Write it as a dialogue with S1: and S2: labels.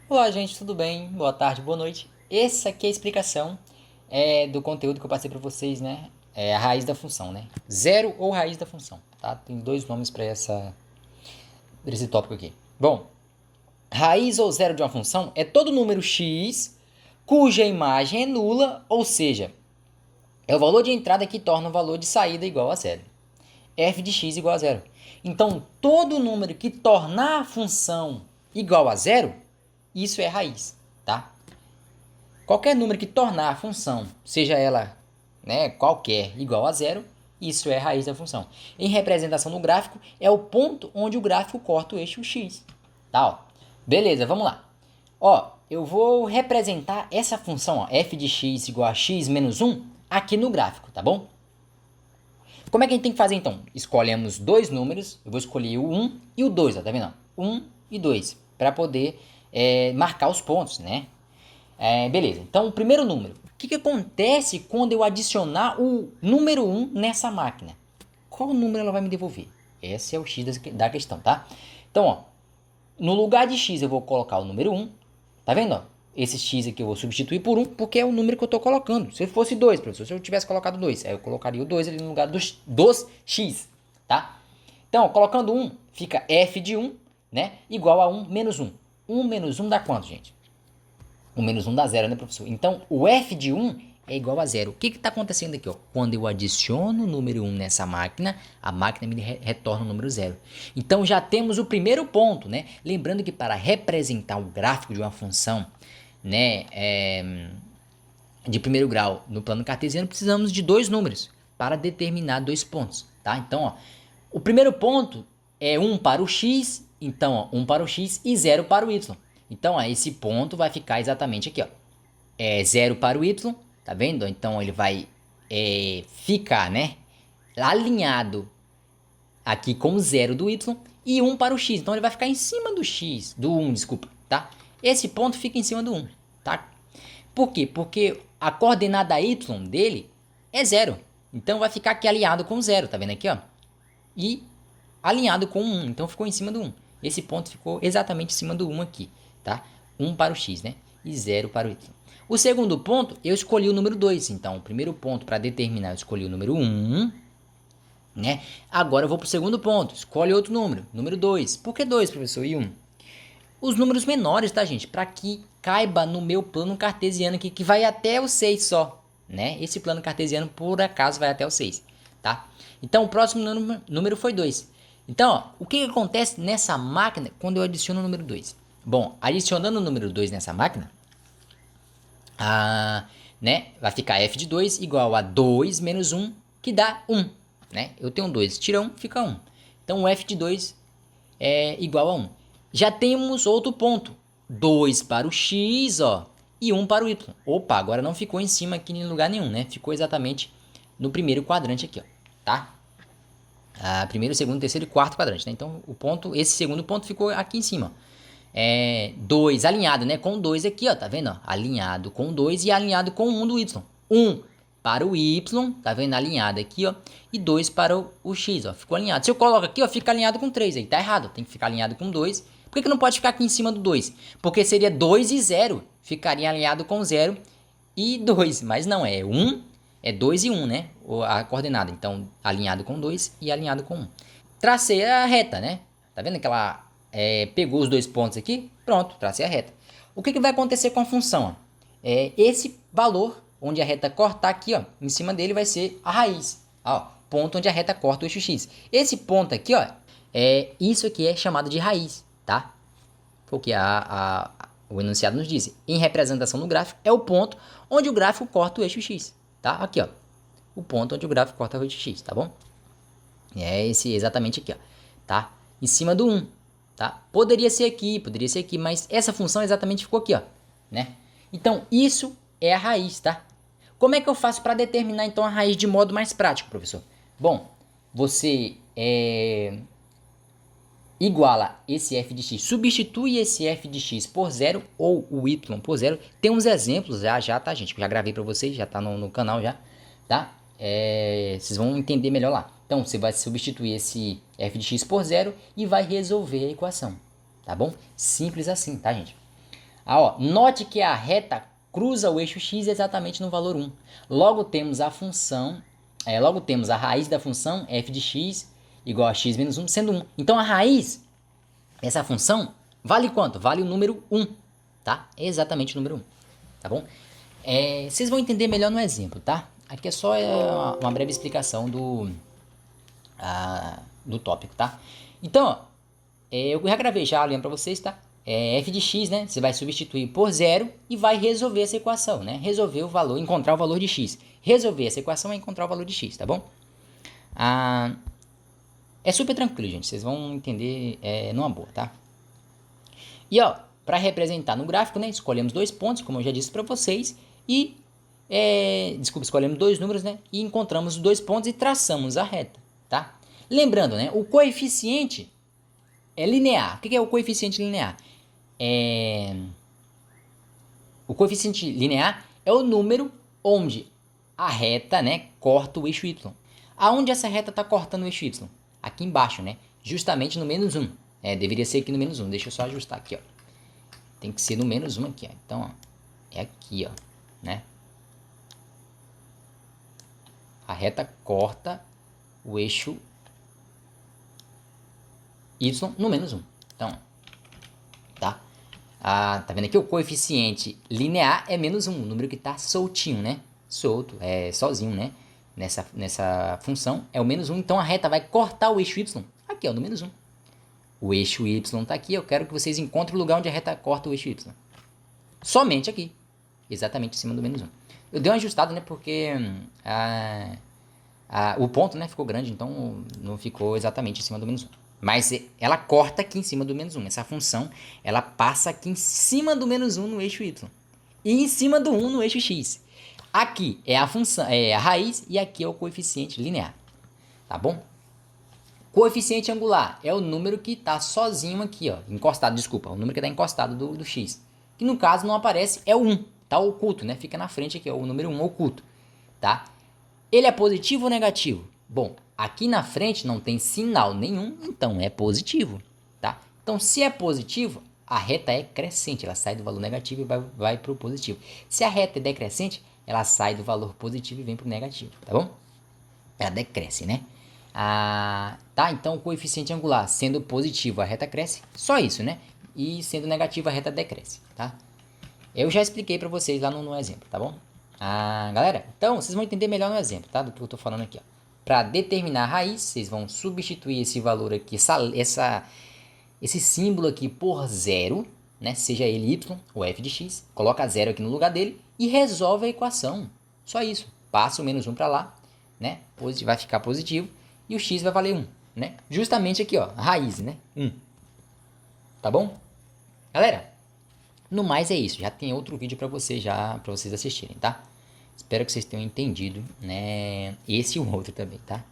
S1: Olá, gente, tudo bem? Boa tarde, boa noite. Essa aqui é a explicação do conteúdo que eu passei para vocês, né? É a raiz da função, né? Zero ou raiz da função, tá? Tem dois nomes para esse tópico aqui. Bom, raiz ou zero de uma função é todo número x cuja imagem é nula, ou seja, é o valor de entrada que torna o valor de saída igual a zero. F de x igual a zero. Então, todo número que tornar a função igual a zero, isso é raiz, tá? Qualquer número que tornar a função, seja ela, né, qualquer, igual a zero, isso é a raiz da função. Em representação no gráfico, é o ponto onde o gráfico corta o eixo x. Tá, ó. Beleza, vamos lá. Ó, eu vou representar essa função, ó, f de x igual a x menos 1, aqui no gráfico, tá bom? Como é que a gente tem que fazer então? Escolhemos dois números, eu vou escolher o 1 e o 2, ó, tá vendo? 1 e 2, para poder marcar os pontos, né? Beleza, então o primeiro número. O que acontece quando eu adicionar o número 1 nessa máquina? Qual número ela vai me devolver? Esse é o x da questão, tá? Então, ó, no lugar de x eu vou colocar o número 1, tá vendo? Ó? Esse x aqui eu vou substituir por 1, porque é o número que eu estou colocando. Se fosse 2, professor, se eu tivesse colocado 2, aí eu colocaria o 2 ali no lugar dos x, tá? Então, ó, colocando 1, fica f de 1, né? Igual a 1 menos 1. 1 menos 1 dá quanto, gente? O menos 1 dá 0, né, professor? Então, o f de 1 é igual a 0. O que está acontecendo aqui? Ó? Quando eu adiciono o número 1 nessa máquina, a máquina me retorna o número 0. Então, já temos o primeiro ponto, né? Lembrando que para representar o gráfico de uma função, né, de primeiro grau no plano cartesiano, precisamos de dois números para determinar dois pontos, tá? Então, ó, o primeiro ponto é 1 para o x, então, ó, 1 para o x e 0 para o y. Então, ó, esse ponto vai ficar exatamente aqui, ó. É 0 para o y, tá vendo? Então, ele vai ficar, né, alinhado aqui com o 0 do y e 1 para o x. Então, ele vai ficar em cima do x, do 1, desculpa, tá? Esse ponto fica em cima do 1, tá? Por quê? Porque a coordenada y dele é 0. Então, vai ficar aqui alinhado com 0, tá vendo aqui, ó? E alinhado com 1, então ficou em cima do 1. Esse ponto ficou exatamente em cima do 1 aqui, tá? 1 para o x, né? E 0 para o y. O segundo ponto, eu escolhi o número 2. Então, o primeiro ponto para determinar, eu escolhi o número 1, né? Agora eu vou para o segundo ponto, escolhe outro número 2. Por que 2, professor? E 1? Os números menores, tá, gente? Para que caiba no meu plano cartesiano aqui, que vai até o 6 só, né? Esse plano cartesiano, por acaso, vai até o 6, tá? Então, o próximo número foi 2. Então, ó, o que acontece nessa máquina quando eu adiciono o número 2? Bom, adicionando o número 2 nessa máquina, né, vai ficar f de 2 igual a 2 menos 1, que dá 1. Né? Eu tenho 2, tira 1, fica 1. Então, o f de 2 é igual a 1. Já temos outro ponto. 2 para o x, ó, e 1 para o y. Opa, agora não ficou em cima aqui em lugar nenhum, né? Ficou exatamente no primeiro quadrante aqui, ó, tá? Primeiro, segundo, terceiro e quarto quadrante, né? Então, esse segundo ponto ficou aqui em cima, ó. 2 alinhado, né? Com 2 aqui, ó, tá vendo? Ó? Alinhado com 2 e alinhado com 1 do y. 1 para o y, tá vendo? Alinhado aqui, ó. E 2 para o x, ó. Ficou alinhado. Se eu coloco aqui, ó, fica alinhado com 3. Aí tá errado. Tem que ficar alinhado com 2. Por que não pode ficar aqui em cima do 2? Porque seria 2 e 0. Ficaria alinhado com 0 e 2. Mas não, é 1, é 2 e 1, né? A coordenada. Então, alinhado com 2 e alinhado com 1. Tracei a reta, né? Tá vendo que ela pegou os dois pontos aqui? Pronto, tracei a reta. O que vai acontecer com a função? Esse valor, onde a reta cortar aqui, ó, em cima dele vai ser a raiz. Ó, ponto onde a reta corta o eixo x. Esse ponto aqui, ó, isso aqui é chamado de raiz, tá? Porque o enunciado nos diz, em representação no gráfico, é o ponto onde o gráfico corta o eixo x, tá? Aqui, ó, o ponto onde o gráfico corta o eixo x, tá bom? É esse exatamente aqui, ó, tá? Em cima do 1, tá? Poderia ser aqui, mas essa função exatamente ficou aqui, ó, né? Então, isso é a raiz, tá? Como é que eu faço para determinar, então, a raiz de modo mais prático, professor? Bom, você iguala esse f de x, substitui esse f de x por 0 ou o y por 0. Tem uns exemplos já, tá, gente? Eu já gravei para vocês, já tá no canal já, tá? Vocês vão entender melhor lá. Então, você vai substituir esse f de x por 0 e vai resolver a equação, tá bom? Simples assim, tá, gente? Ó, note que a reta cruza o eixo x exatamente no valor 1. Logo temos a função, logo temos a raiz da função f de x igual a x menos 1 sendo 1. Então a raiz dessa função vale quanto? Vale o número 1, tá? Exatamente o número 1, tá bom? Vocês vão entender melhor no exemplo, tá? Aqui é só uma breve explicação do tópico, tá? Então, ó, eu já gravei já, lembro pra vocês, tá? F de x, né? Você vai substituir por 0 e vai resolver essa equação, né? Resolver o valor, encontrar o valor de x. Resolver essa equação é encontrar o valor de x, tá bom? É super tranquilo, gente. Vocês vão entender numa boa, tá? E, ó, para representar no gráfico, né? Escolhemos 2 pontos, como eu já disse pra vocês. E, escolhemos 2 números, né? E encontramos os 2 pontos e traçamos a reta, tá? Lembrando, né? O coeficiente é linear. O que é o coeficiente linear? O coeficiente linear é o número onde a reta, né, corta o eixo y. Aonde essa reta está cortando o eixo y? Aqui embaixo, né? Justamente no menos 1. Deveria ser aqui no menos 1. Deixa eu só ajustar aqui, ó. Tem que ser no menos 1 aqui, ó. Então, ó, é aqui, ó, né? A corta o eixo y no menos 1. Então, tá? Tá vendo aqui? O coeficiente linear é menos 1, o número que está soltinho, né? Solto, sozinho, né? Nessa função é o menos 1, então a reta vai cortar o eixo y. Aqui, ó, no menos 1. O eixo y está aqui, eu quero que vocês encontrem o lugar onde a reta corta o eixo y. Somente aqui, exatamente em cima do menos 1. Eu dei uma ajustada, né? Porque o ponto, né, ficou grande, então não ficou exatamente em cima do menos 1. Mas ela corta aqui em cima do menos 1. Essa função, ela passa aqui em cima do menos 1 no eixo y. E em cima do 1 no eixo x. Aqui é a função, a raiz, e aqui é o coeficiente linear. Tá bom? Coeficiente angular é o número que está sozinho aqui, ó. Encostado, desculpa. O número que está encostado do x. Que no caso não aparece, é o 1. Tá oculto, né? Fica na frente aqui, ó, o número 1 oculto. Tá? Ele é positivo ou negativo? Bom, aqui na frente não tem sinal nenhum, então é positivo, tá? Então, se é positivo, a reta é crescente, ela sai do valor negativo e vai para o positivo. Se a reta é decrescente, ela sai do valor positivo e vem para o negativo, tá bom? Ela decresce, né? Tá, então o coeficiente angular sendo positivo, a reta cresce, só isso, né? E sendo negativo, a reta decresce, tá? Eu já expliquei para vocês lá no exemplo, tá bom? Galera, então vocês vão entender melhor no exemplo, tá? Do que eu tô falando aqui, ó. Para determinar a raiz, vocês vão substituir esse valor aqui, esse símbolo aqui por 0, né? Seja ele y ou f de x. Coloca 0 aqui no lugar dele e resolve a equação. Só isso. Passa o menos 1 para lá, né? Vai ficar positivo e o x vai valer 1, né? Justamente aqui, ó, a raiz, né? 1. Tá bom? Galera, no mais é isso. Já tem outro vídeo para vocês assistirem, tá? Espero que vocês tenham entendido, né? Esse e o outro também, tá?